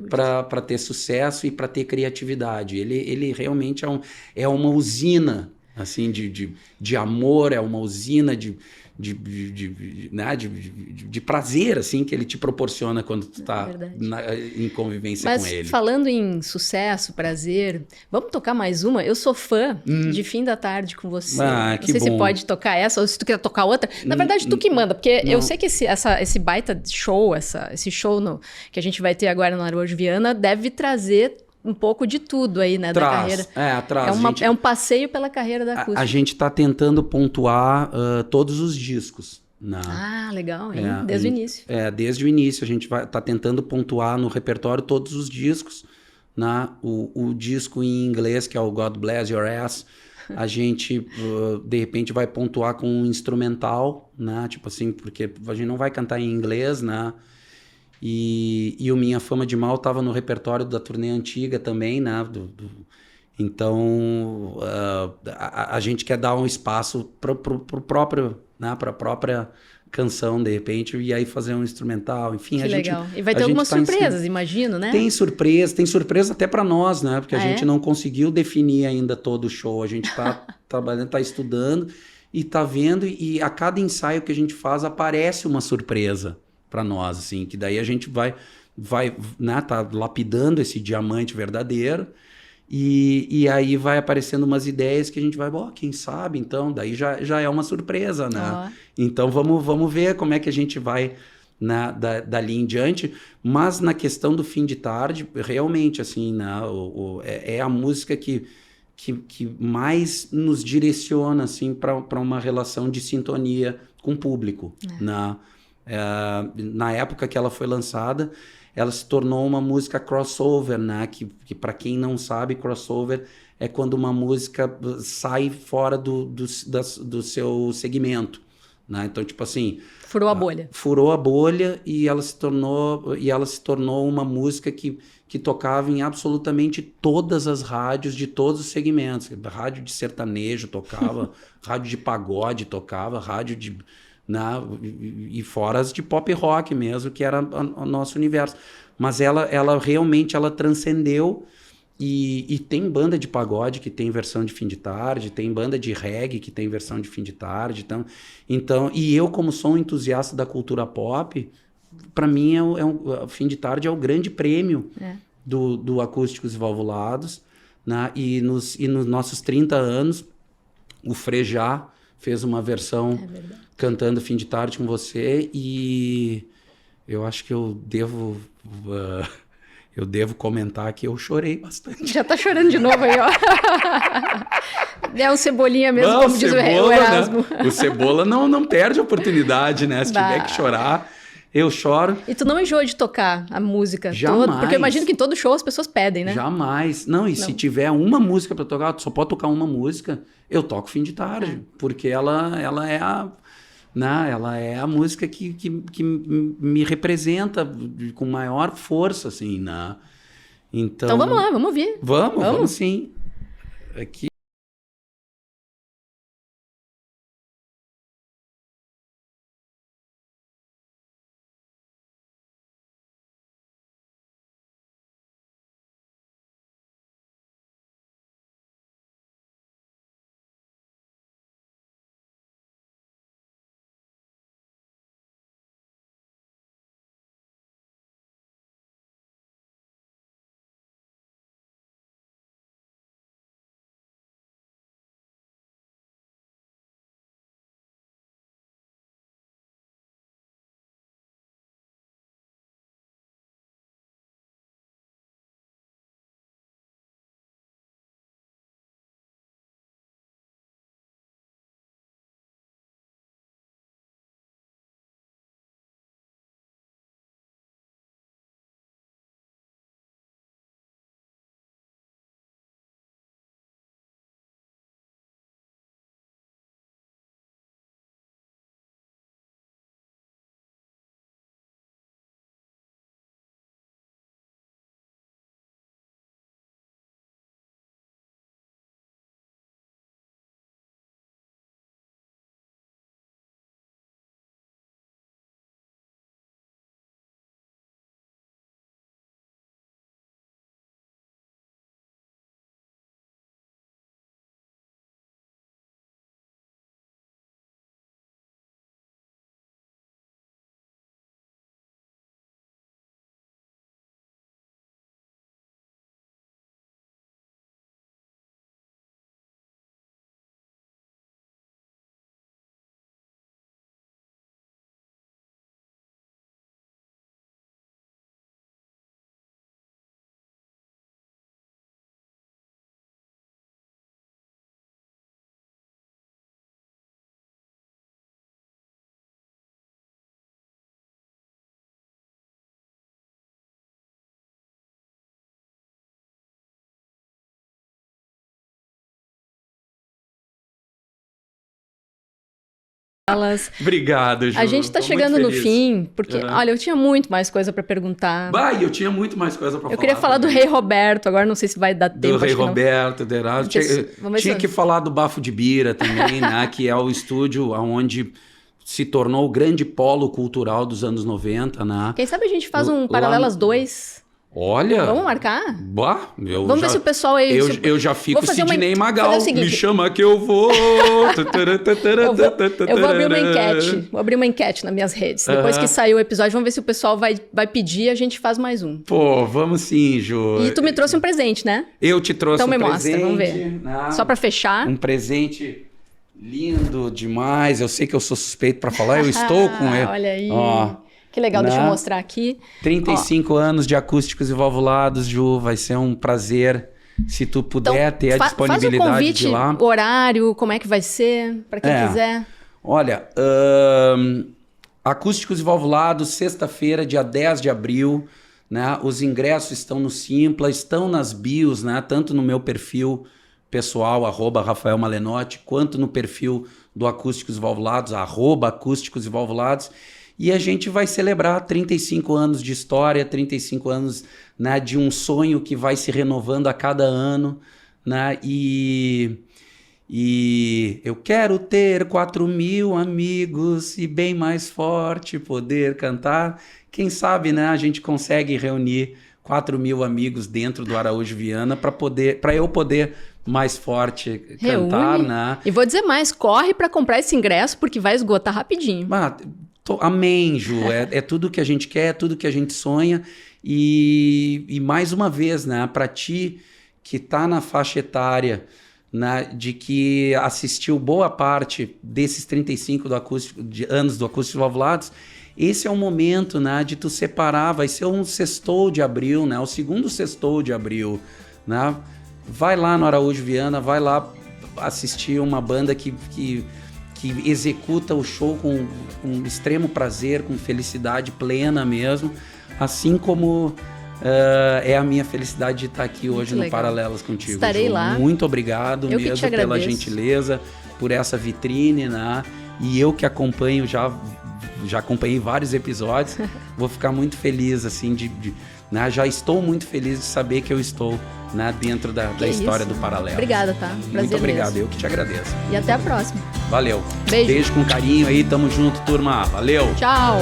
para ter sucesso e para ter criatividade. Ele realmente é uma usina, assim, de amor, é uma usina de prazer, assim, que ele te proporciona quando tu tá em convivência com ele. Mas falando em sucesso, prazer, vamos tocar mais uma? Eu sou fã de Fim da Tarde com você. Não sei se pode tocar essa ou se tu quer tocar outra. Na verdade, tu que manda, porque eu sei que esse baita show, esse show que a gente vai ter agora no Araújo Viana deve trazer um pouco de tudo aí, né, da carreira. Traz. É um passeio pela carreira da acústica. A gente está tentando pontuar todos os discos. Né? Ah, legal, hein? Desde o início. Desde o início. A gente tá tentando pontuar no repertório todos os discos. Né? O disco em inglês, que é o God Bless Your Ass, a gente, de repente, vai pontuar com um instrumental, né? Tipo assim, porque a gente não vai cantar em inglês, né? E o Minha Fama de Mal estava no repertório da turnê antiga também, né? Então, a gente quer dar um espaço para pro próprio, né, para a própria canção, de repente, e aí fazer um instrumental. Enfim, Que legal. E vai a ter gente algumas tá surpresas, imagino, né? tem surpresa até para nós, né? Porque a Ah, gente é? não conseguiu definir ainda todo o show. A gente está trabalhando, está estudando e está vendo, e a cada ensaio que a gente faz aparece uma surpresa para nós, assim, que daí a gente vai, né, tá lapidando esse diamante verdadeiro. E aí vai aparecendo umas ideias que a gente vai, quem sabe, então, daí já é uma surpresa, né? Ó, Então vamos ver como é que a gente vai dali em diante, mas na questão do fim de tarde, realmente, assim, né, é a música que mais nos direciona, assim, para uma relação de sintonia com o público, né? Na época que ela foi lançada, ela se tornou uma música crossover, né? Que para quem não sabe, crossover é quando uma música sai fora do seu segmento, né? Então, tipo assim, furou a bolha. furou a bolha e ela se tornou uma música que tocava em absolutamente todas as rádios de todos os segmentos. Rádio de sertanejo tocava, rádio de pagode tocava, rádio de, né, e fora as de pop rock mesmo, que era o nosso universo. Mas ela realmente ela transcendeu. E tem banda de pagode que tem versão de fim de tarde, tem banda de reggae que tem versão de fim de tarde. Então, e eu, como sou um entusiasta da cultura pop, para mim o fim de tarde é o grande prêmio É. do Acústicos e Valvulados, né? E nos nossos 30 anos, o Frejá fez uma versão É verdade. cantando Fim de Tarde com você, e eu acho que eu devo comentar que eu chorei bastante. Já tá chorando de novo aí, ó. É o Cebolinha mesmo, Não, como diz o Erasmo. né? O Cebola não perde a oportunidade, né? Se tiver que Bah. chorar, eu choro. E tu não enjoa de tocar a música toda? Jamais. Porque eu imagino que em todo show as pessoas pedem, né? Jamais. Não, e se tiver uma música para tocar, tu só pode tocar uma música, eu toco Fim de Tarde. Porque ela é a música que me representa com maior força, assim, né? Então vamos Então, lá, vamos ouvir. vamos sim. Aqui Obrigado, Ju. A gente tá chegando no fim, porque, olha, eu tinha muito mais coisa para perguntar. Eu tinha muito mais coisa para falar. Eu queria falar também do Rei Roberto, agora não sei se vai dar tempo. Do Rei Roberto, do Erasmo. Tinha que falar do Bafo de Bira também, né? Que é o estúdio onde se tornou o grande polo cultural dos anos 90, né? Quem sabe a gente faz um Paralelas 2... Olha... Vamos marcar? Vamos ver se o pessoal aí... Eu já fico Sidney Magal. Me chama que eu vou. eu vou abrir uma enquete. Vou abrir uma enquete nas minhas redes. Depois que sair o episódio, vamos ver se o pessoal vai pedir e a gente faz mais um. Pô, vamos sim, Ju. E tu me trouxe um presente, né? Eu te trouxe então um presente. Então me mostra, vamos ver. Né? Só pra fechar. Um presente lindo demais. Eu sei que eu sou suspeito pra falar. Eu estou com ele. Olha aí. Que legal, deixa eu mostrar aqui. 35 anos de acústicos e valvulados, Ju. Vai ser um prazer, se tu puder ter a disponibilidade faz o convite, de ir lá. Horário, como é que vai ser, para quem quiser. Olha, acústicos e valvulados, sexta-feira, dia 10 de abril. Né? Os ingressos estão no Simpla, estão nas bios, né? Tanto no meu perfil pessoal, @RafaelMalenotti, quanto no perfil do Acústicos e Valvulados, @Acústicos e Valvulados. E a gente vai celebrar 35 anos de história, 35 anos, né, de um sonho que vai se renovando a cada ano. Né, e eu quero ter 4.000 amigos e bem mais forte poder cantar. Quem sabe, né, a gente consegue reunir 4.000 amigos dentro do Araújo Viana para eu poder mais forte cantar. Né? E vou dizer mais, corre para comprar esse ingresso porque vai esgotar rapidinho. Amém, Ju. É tudo que a gente quer, é tudo que a gente sonha. E mais uma vez, né, para ti que está na faixa etária, né, de que assistiu boa parte desses 35 anos do Acústicos Valvulados, esse é o momento, né, de tu separar. Vai ser um sextou de abril, né, o segundo sextou de abril. Né? Vai lá no Araújo Viana, vai lá assistir uma banda que executa o show com extremo prazer, com felicidade plena mesmo, assim como é a minha felicidade de estar aqui hoje no Paralelas contigo. Estarei Ju. lá. Muito obrigado mesmo pela gentileza, por essa vitrine, né? E eu que acompanho, já acompanhei vários episódios, vou ficar muito feliz, assim, né? Já estou muito feliz de saber que eu estou, né, dentro da história do Paralelas. Obrigada, tá? Prazer muito obrigado, mesmo. eu que te agradeço. E até a próxima. Valeu. Beijo. Beijo com carinho aí, tamo junto, turma. Valeu. Tchau.